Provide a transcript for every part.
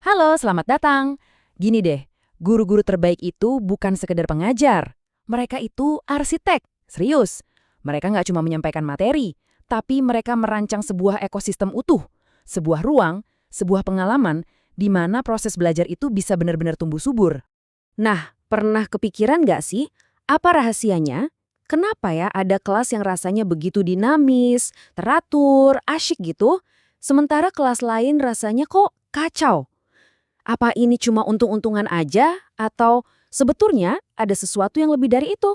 Halo, selamat datang. Gini deh, guru-guru terbaik itu bukan sekedar pengajar. Mereka itu arsitek, serius. Mereka nggak cuma menyampaikan materi, tapi mereka merancang sebuah ekosistem utuh, sebuah ruang, sebuah pengalaman, di mana proses belajar itu bisa benar-benar tumbuh subur. Nah, pernah kepikiran nggak sih, apa rahasianya? Kenapa ya ada kelas yang rasanya begitu dinamis, teratur, asyik gitu, sementara kelas lain rasanya kok kacau? Apa ini cuma untung-untungan aja, atau sebetulnya ada sesuatu yang lebih dari itu?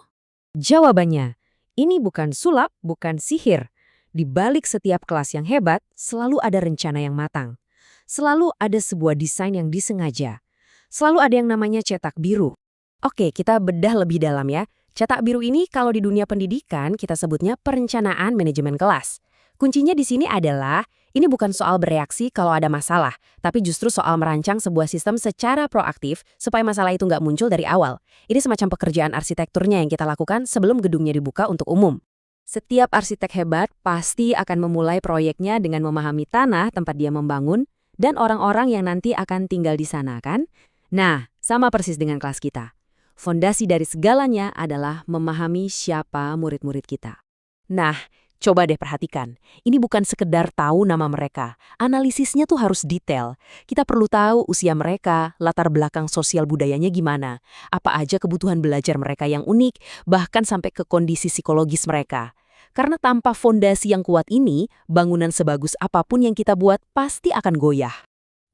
Jawabannya, ini bukan sulap, bukan sihir. Di balik setiap kelas yang hebat, selalu ada rencana yang matang. Selalu ada sebuah desain yang disengaja. Selalu ada yang namanya cetak biru. Oke, kita bedah lebih dalam ya. Cetak biru ini kalau di dunia pendidikan kita sebutnya perencanaan manajemen kelas. Kuncinya di sini adalah, ini bukan soal bereaksi kalau ada masalah, tapi justru soal merancang sebuah sistem secara proaktif supaya masalah itu nggak muncul dari awal. Ini semacam pekerjaan arsitekturnya yang kita lakukan sebelum gedungnya dibuka untuk umum. Setiap arsitek hebat pasti akan memulai proyeknya dengan memahami tanah tempat dia membangun dan orang-orang yang nanti akan tinggal di sana, kan? Nah, sama persis dengan kelas kita. Fondasi dari segalanya adalah memahami siapa murid-murid kita. Nah, coba deh perhatikan. Ini bukan sekedar tahu nama mereka. Analisisnya tuh harus detail. Kita perlu tahu usia mereka, latar belakang sosial budayanya gimana, apa aja kebutuhan belajar mereka yang unik, bahkan sampai ke kondisi psikologis mereka. Karena tanpa fondasi yang kuat ini, bangunan sebagus apapun yang kita buat pasti akan goyah.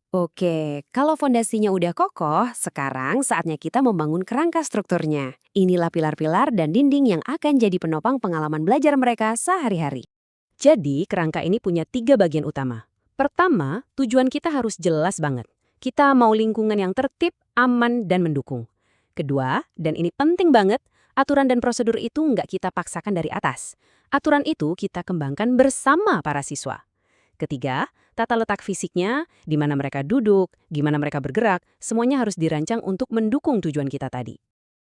Oke, kalau fondasinya udah kokoh, sekarang saatnya kita membangun kerangka strukturnya. Inilah pilar-pilar dan dinding yang akan jadi penopang pengalaman belajar mereka sehari-hari. Jadi, kerangka ini punya 3 bagian utama. Pertama, tujuan kita harus jelas banget. Kita mau lingkungan yang tertib, aman, dan mendukung. Kedua, dan ini penting banget, aturan dan prosedur itu nggak kita paksakan dari atas. Aturan itu kita kembangkan bersama para siswa. Ketiga, tata letak fisiknya, di mana mereka duduk, gimana mereka bergerak, semuanya harus dirancang untuk mendukung tujuan kita tadi.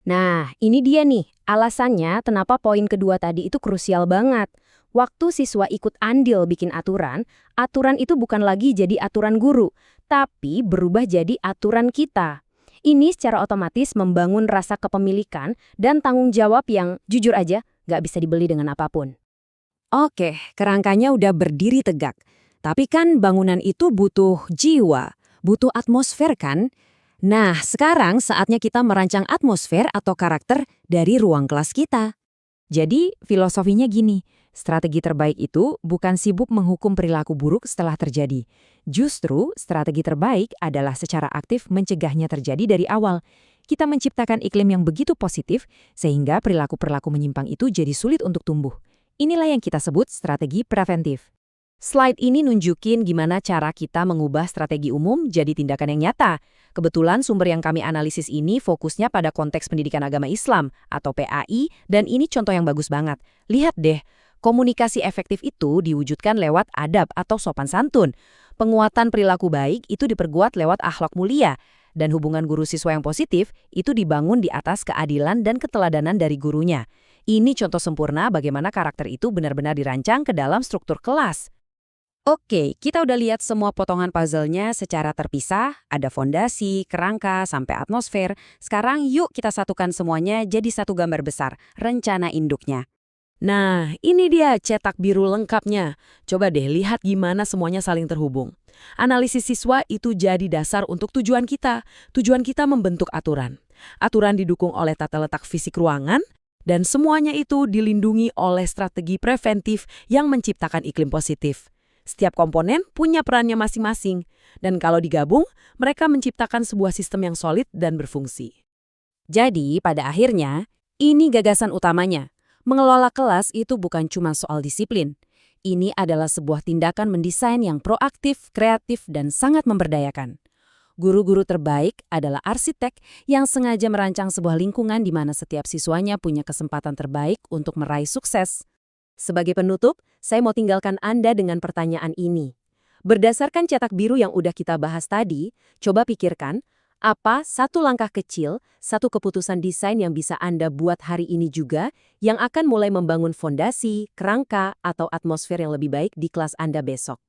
Nah, ini dia nih, alasannya kenapa poin kedua tadi itu krusial banget. Waktu siswa ikut andil bikin aturan, aturan itu bukan lagi jadi aturan guru, tapi berubah jadi aturan kita. Ini secara otomatis membangun rasa kepemilikan dan tanggung jawab yang, jujur aja, nggak bisa dibeli dengan apapun. Oke, kerangkanya udah berdiri tegak. Tapi kan bangunan itu butuh jiwa, butuh atmosfer kan? Nah, sekarang saatnya kita merancang atmosfer atau karakter dari ruang kelas kita. Jadi, filosofinya gini, strategi terbaik itu bukan sibuk menghukum perilaku buruk setelah terjadi. Justru, strategi terbaik adalah secara aktif mencegahnya terjadi dari awal. Kita menciptakan iklim yang begitu positif, sehingga perilaku-perilaku menyimpang itu jadi sulit untuk tumbuh. Inilah yang kita sebut strategi preventif. Slide ini nunjukin gimana cara kita mengubah strategi umum jadi tindakan yang nyata. Kebetulan sumber yang kami analisis ini fokusnya pada konteks pendidikan agama Islam atau PAI, dan ini contoh yang bagus banget. Lihat deh, komunikasi efektif itu diwujudkan lewat adab atau sopan santun. Penguatan perilaku baik itu diperkuat lewat akhlak mulia. Dan hubungan guru siswa yang positif itu dibangun di atas keadilan dan keteladanan dari gurunya. Ini contoh sempurna bagaimana karakter itu benar-benar dirancang ke dalam struktur kelas. Oke, kita udah lihat semua potongan puzzle-nya secara terpisah, ada fondasi, kerangka, sampai atmosfer. Sekarang yuk kita satukan semuanya jadi satu gambar besar, rencana induknya. Nah, ini dia cetak biru lengkapnya. Coba deh lihat gimana semuanya saling terhubung. Analisis siswa itu jadi dasar untuk tujuan kita. Tujuan kita membentuk aturan. Aturan didukung oleh tata letak fisik ruangan, dan semuanya itu dilindungi oleh strategi preventif yang menciptakan iklim positif. Setiap komponen punya perannya masing-masing, dan kalau digabung, mereka menciptakan sebuah sistem yang solid dan berfungsi. Jadi, pada akhirnya, ini gagasan utamanya. Mengelola kelas itu bukan cuma soal disiplin. Ini adalah sebuah tindakan mendesain yang proaktif, kreatif, dan sangat memberdayakan. Guru-guru terbaik adalah arsitek yang sengaja merancang sebuah lingkungan di mana setiap siswanya punya kesempatan terbaik untuk meraih sukses. Sebagai penutup, saya mau tinggalkan Anda dengan pertanyaan ini. Berdasarkan cetak biru yang udah kita bahas tadi, coba pikirkan, apa satu langkah kecil, satu keputusan desain yang bisa Anda buat hari ini juga, yang akan mulai membangun fondasi, kerangka, atau atmosfer yang lebih baik di kelas Anda besok.